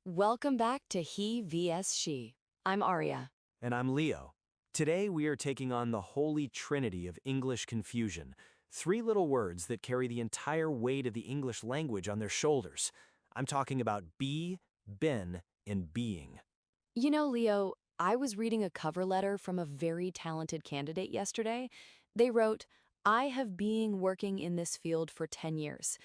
Welcome back to He vs. She. I'm Aria. And I'm Leo. Today we are taking on the holy trinity of English confusion, three little words that carry the entire weight of the English language on their shoulders. I'm talking about be, been, and being. You know, Leo, I was reading a cover letter from a very talented candidate yesterday. They wrote, I have been working in this field for 10 years.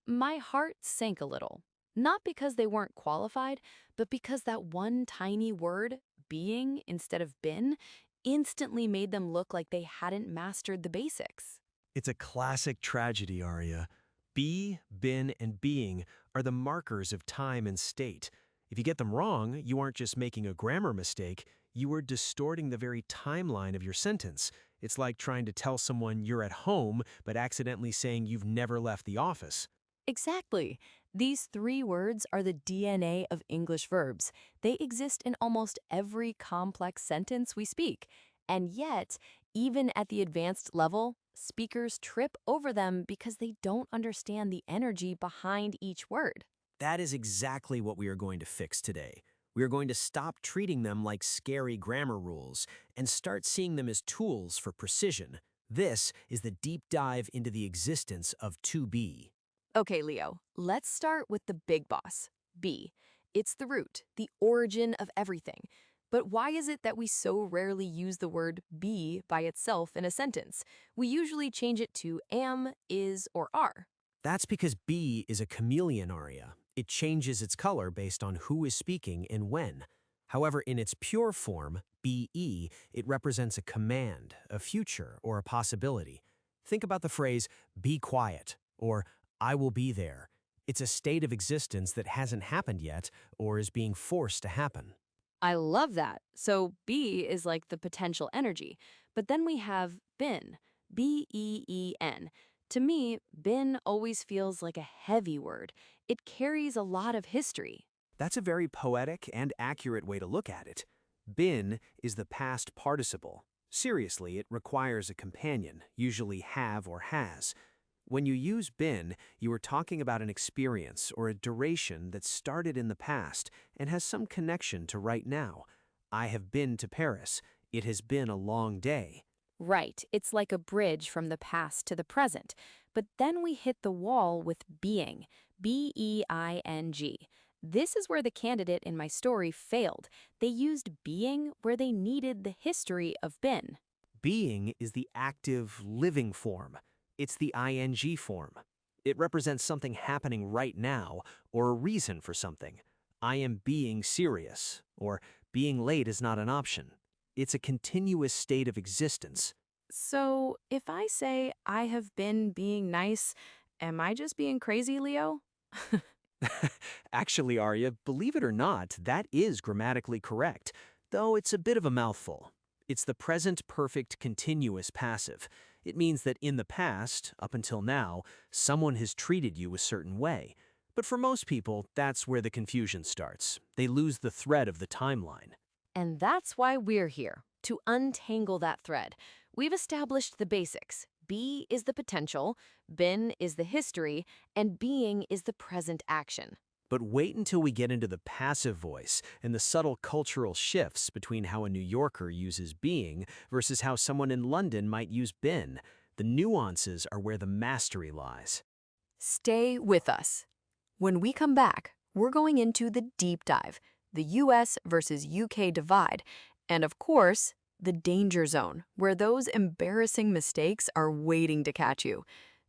My heart sank a little. Not because they weren't qualified, but because that one tiny word, being instead of been, instantly made them look like they hadn't mastered the basics. It's a classic tragedy, Aria. Be, been, and being are the markers of time and state. If you get them wrong, you aren't just making a grammar mistake, you are distorting the very timeline of your sentence. It's like trying to tell someone you're at home, but accidentally saying you've never left the office. Exactly. These three words are the DNA of English verbs. They exist in almost every complex sentence we speak. And yet, even at the advanced level, speakers trip over them because they don't understand the energy behind each word. That is exactly what we are going to fix today. We are going to stop treating them like scary grammar rules and start seeing them as tools for precision. This is the deep dive into the existence of to be. Okay, Leo, let's start with the big boss, be. It's the root, the origin of everything. But why is it that we so rarely use the word be by itself in a sentence? We usually change it to am, is, or are. That's because be is a chameleon aria. It changes its color based on who is speaking and when. However, in its pure form, be, it represents a command, a future, or a possibility. Think about the phrase, be quiet, or I will be there. It's a state of existence that hasn't happened yet or is being forced to happen. I love that. So be is like the potential energy. But then we have been, B-E-E-N. To me, been always feels like a heavy word. It carries a lot of history. That's a very poetic and accurate way to look at it. Been is the past participle. Seriously, it requires a companion, usually have or has. When you use been, you are talking about an experience or a duration that started in the past and has some connection to right now. I have been to Paris. It has been a long day. Right, it's like a bridge from the past to the present. But then we hit the wall with being, B-E-I-N-G. This is where the candidate in my story failed. They used being where they needed the history of been. Being is the active, living form. It's the ing form. It represents something happening right now or a reason for something. I am being serious, or being late is not an option. It's a continuous state of existence. So if I say I have been being nice, am I just being crazy, Leo? Actually, Arya, believe it or not, that is grammatically correct, though it's a bit of a mouthful. It's the present perfect continuous passive. It means that in the past, up until now, someone has treated you a certain way. But for most people, that's where the confusion starts. They lose the thread of the timeline. And that's why we're here, to untangle that thread. We've established the basics. Be is the potential, been is the history, and being is the present action. But wait until we get into the passive voice and the subtle cultural shifts between how a New Yorker uses being versus how someone in London might use been. The nuances are where the mastery lies. Stay with us. When we come back, we're going into the deep dive, the US versus UK divide, and of course, the danger zone, where those embarrassing mistakes are waiting to catch you.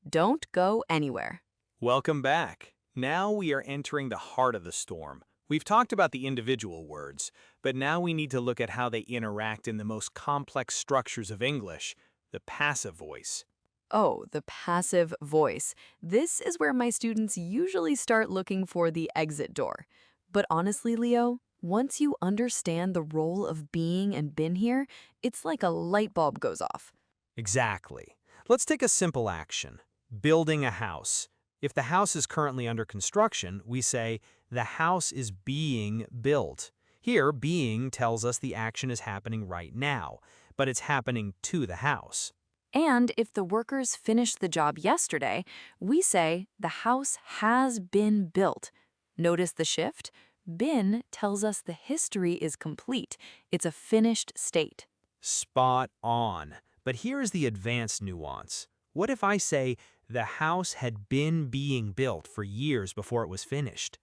Don't go anywhere. Welcome back. Now we are entering the heart of the storm. We've talked about the individual words, but now we need to look at how they interact in the most complex structures of English, the passive voice. Oh, the passive voice. This is where my students usually start looking for the exit door. But honestly, Leo, once you understand the role of being and been here, it's like a light bulb goes off. Exactly. Let's take a simple action. Building a house. If the house is currently under construction, we say, the house is being built. Here, being tells us the action is happening right now, but it's happening to the house. And if the workers finished the job yesterday, we say the house has been built. Notice the shift? Been tells us the history is complete. It's a finished state. Spot on. But here is the advanced nuance. What if I say the house had been being built for years before it was finished?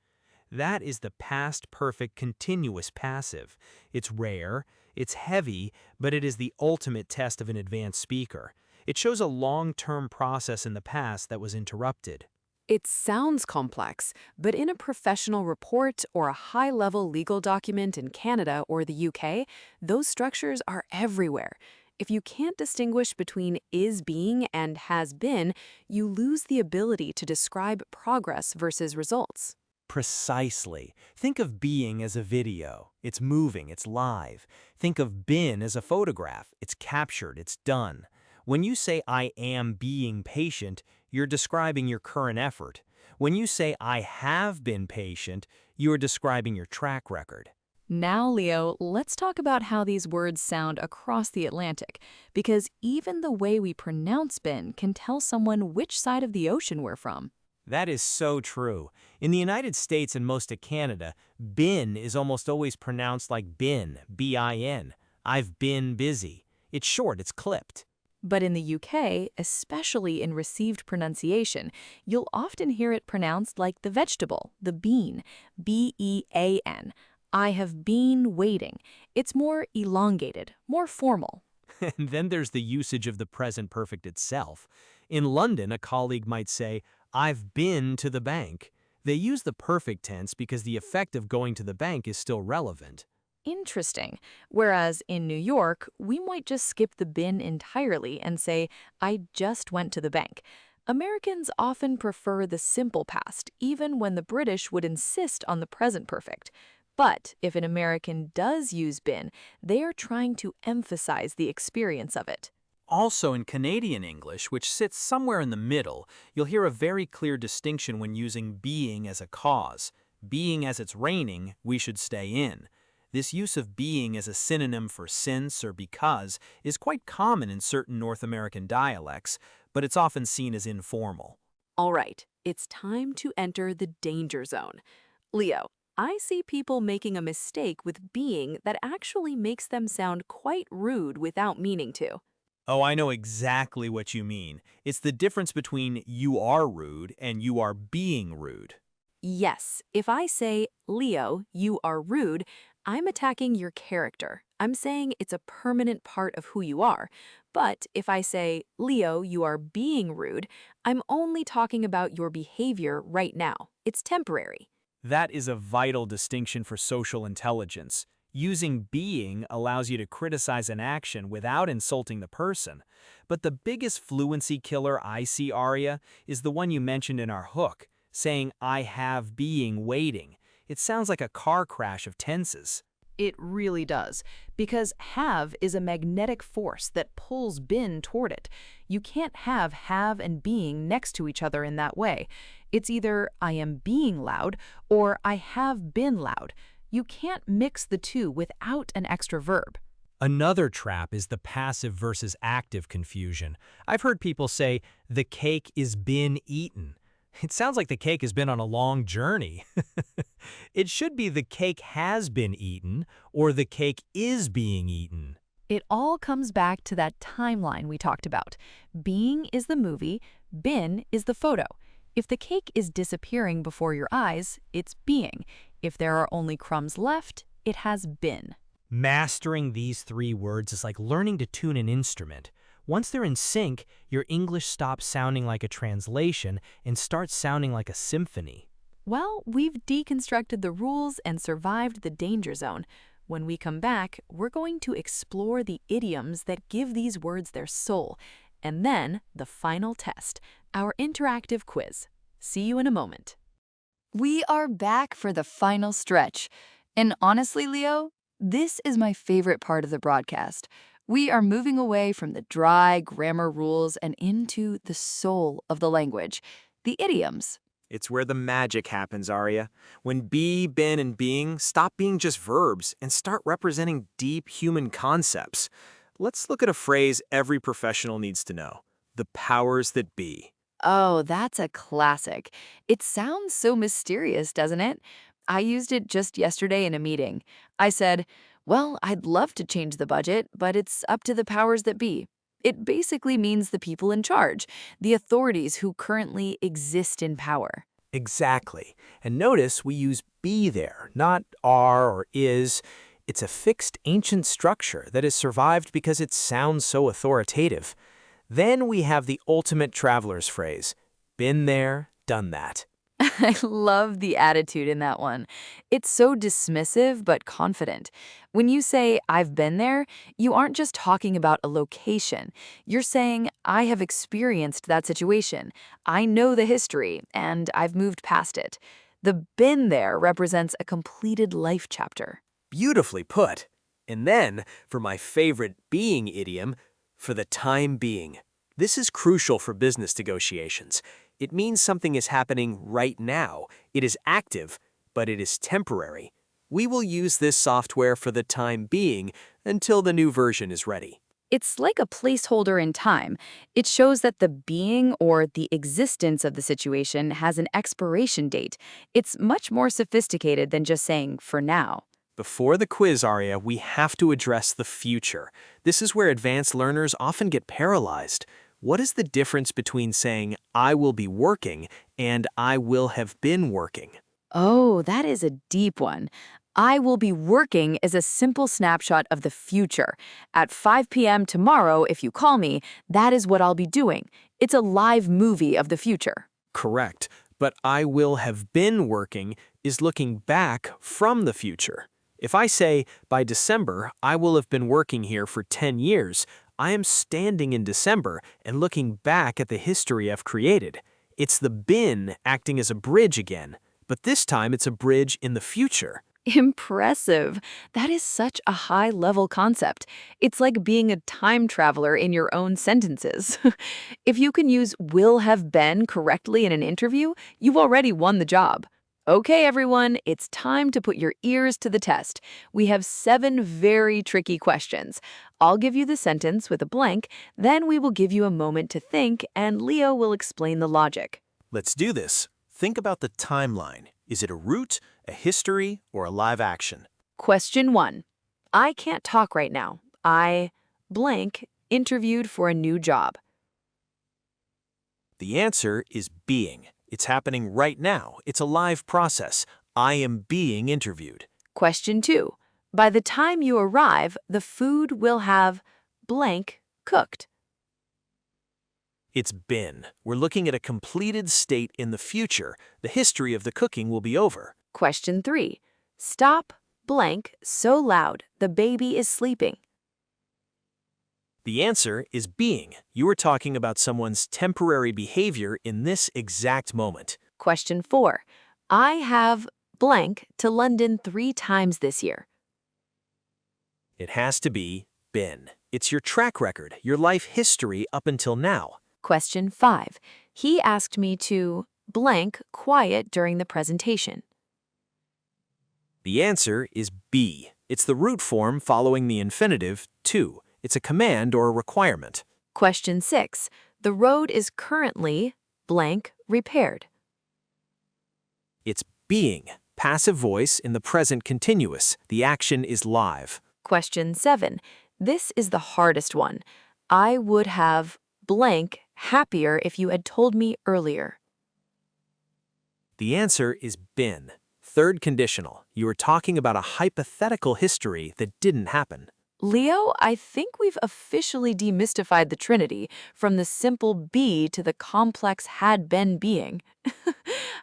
That is the past perfect continuous passive. It's rare, it's heavy, but it is the ultimate test of an advanced speaker. It shows a long-term process in the past that was interrupted. It sounds complex, but in a professional report or a high-level legal document in Canada or the UK, those structures are everywhere. If you can't distinguish between is being and has been, you lose the ability to describe progress versus results. Precisely. Think of being as a video. It's moving, it's live. Think of been as a photograph. It's captured, it's done. When you say I am being patient, you're describing your current effort. When you say I have been patient, you are describing your track record. Now, Leo, let's talk about how these words sound across the Atlantic, because even the way we pronounce been can tell someone which side of the ocean we're from. That is so true. In the United States and most of Canada, been is almost always pronounced like bin, B-I-N. I've been busy. It's short, it's clipped. But in the UK, especially in received pronunciation, you'll often hear it pronounced like the vegetable, the bean, B-E-A-N. I have been waiting. It's more elongated, more formal. And then there's the usage of the present perfect itself. In London, a colleague might say, I've been to the bank. They use the perfect tense because the effect of going to the bank is still relevant. Interesting. Whereas in New York, we might just skip the been entirely and say, I just went to the bank. Americans often prefer the simple past, even when the British would insist on the present perfect. But if an American does use been, they are trying to emphasize the experience of it. Also, in Canadian English, which sits somewhere in the middle, you'll hear a very clear distinction when using being as a cause. Being as it's raining, we should stay in. This use of being as a synonym for since or because is quite common in certain North American dialects, but it's often seen as informal. All right, it's time to enter the danger zone. Leo, I see people making a mistake with being that actually makes them sound quite rude without meaning to. Oh, I know exactly what you mean. It's the difference between you are rude and you are being rude. Yes, if I say, Leo, you are rude, I'm attacking your character. I'm saying it's a permanent part of who you are. But if I say, Leo, you are being rude, I'm only talking about your behavior right now. It's temporary. That is a vital distinction for social intelligence. Using being allows you to criticize an action without insulting the person. But the biggest fluency killer I see, Aria, is the one you mentioned in our hook, saying I have being waiting. It sounds like a car crash of tenses. It really does, because have is a magnetic force that pulls been toward it. You can't have and being next to each other in that way. It's either I am being loud or I have been loud. You can't mix the two without an extra verb. Another trap is the passive versus active confusion. I've heard people say, the cake is been eaten. It sounds like the cake has been on a long journey. It should be the cake has been eaten or the cake is being eaten. It all comes back to that timeline we talked about. Being is the movie, been is the photo. If the cake is disappearing before your eyes, it's being. If there are only crumbs left, it has been. Mastering these three words is like learning to tune an instrument. Once they're in sync, your English stops sounding like a translation and starts sounding like a symphony. Well, we've deconstructed the rules and survived the danger zone. When we come back, we're going to explore the idioms that give these words their soul. And then, the final test, our interactive quiz. See you in a moment. We are back for the final stretch. And honestly, Leo, this is my favorite part of the broadcast. We are moving away from the dry grammar rules and into the soul of the language, the idioms. It's where the magic happens, Aria. When be, been, and being stop being just verbs and start representing deep human concepts. Let's look at a phrase every professional needs to know. The powers that be. Oh, that's a classic. It sounds so mysterious, doesn't it? I used it just yesterday in a meeting. I said, well, I'd love to change the budget, but it's up to the powers that be. It basically means the people in charge, the authorities who currently exist in power. Exactly. And notice we use be there, not are or is. It's a fixed ancient structure that has survived because it sounds so authoritative. Then we have the ultimate traveler's phrase, been there, done that. I love the attitude in that one. It's so dismissive but confident. When you say, I've been there, you aren't just talking about a location. You're saying, I have experienced that situation. I know the history, and I've moved past it. The been there represents a completed life chapter. Beautifully put. And then, for my favorite being idiom, for the time being. This is crucial for business negotiations. It means something is happening right now. It is active, but it is temporary. We will use this software for the time being until the new version is ready. It's like a placeholder in time. It shows that the being or the existence of the situation has an expiration date. It's much more sophisticated than just saying for now. Before the quiz, Aria, we have to address the future. This is where advanced learners often get paralyzed. What is the difference between saying, I will be working, and I will have been working? Oh, that is a deep one. I will be working is a simple snapshot of the future. At 5 p.m. tomorrow, if you call me, that is what I'll be doing. It's a live movie of the future. Correct, but I will have been working is looking back from the future. If I say, by December, I will have been working here for 10 years, I am standing in December and looking back at the history I've created. It's the been acting as a bridge again, but this time it's a bridge in the future. Impressive. That is such a high-level concept. It's like being a time traveler in your own sentences. If you can use will have been correctly in an interview, you've already won the job. Okay, everyone, it's time to put your ears to the test. We have 7 very tricky questions. I'll give you the sentence with a blank, then we will give you a moment to think, and Leo will explain the logic. Let's do this. Think about the timeline. Is it a route, a history, or a live action? Question 1. I can't talk right now. I blank interviewed for a new job. The answer is being. It's happening right now. It's a live process. I am being interviewed. Question 2. By the time you arrive, the food will have blank cooked. It's been. We're looking at a completed state in the future. The history of the cooking will be over. Question 3. Stop blank so loud the baby is sleeping. The answer is being. You are talking about someone's temporary behavior in this exact moment. Question 4. I have blank to London 3 times this year. It has to be been. It's your track record, your life history up until now. Question 5. He asked me to blank quiet during the presentation. The answer is be. It's the root form following the infinitive to. It's a command or a requirement. Question 6. The road is currently blank repaired. It's being. Passive voice in the present continuous. The action is live. Question 7. This is the hardest one. I would have blank happier if you had told me earlier. The answer is been. Third conditional. You are talking about a hypothetical history that didn't happen. Leo, I think we've officially demystified the Trinity from the simple be to the complex had been being.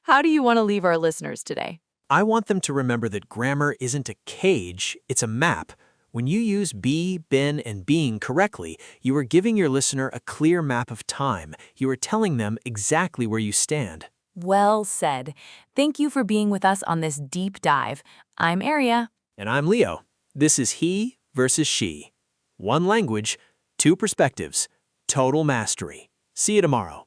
How do you want to leave our listeners today? I want them to remember that grammar isn't a cage, it's a map. When you use be, been, and being correctly, you are giving your listener a clear map of time. You are telling them exactly where you stand. Well said. Thank you for being with us on this deep dive. I'm Aria. And I'm Leo. This is he versus she. One language, 2 perspectives, total mastery. See you tomorrow.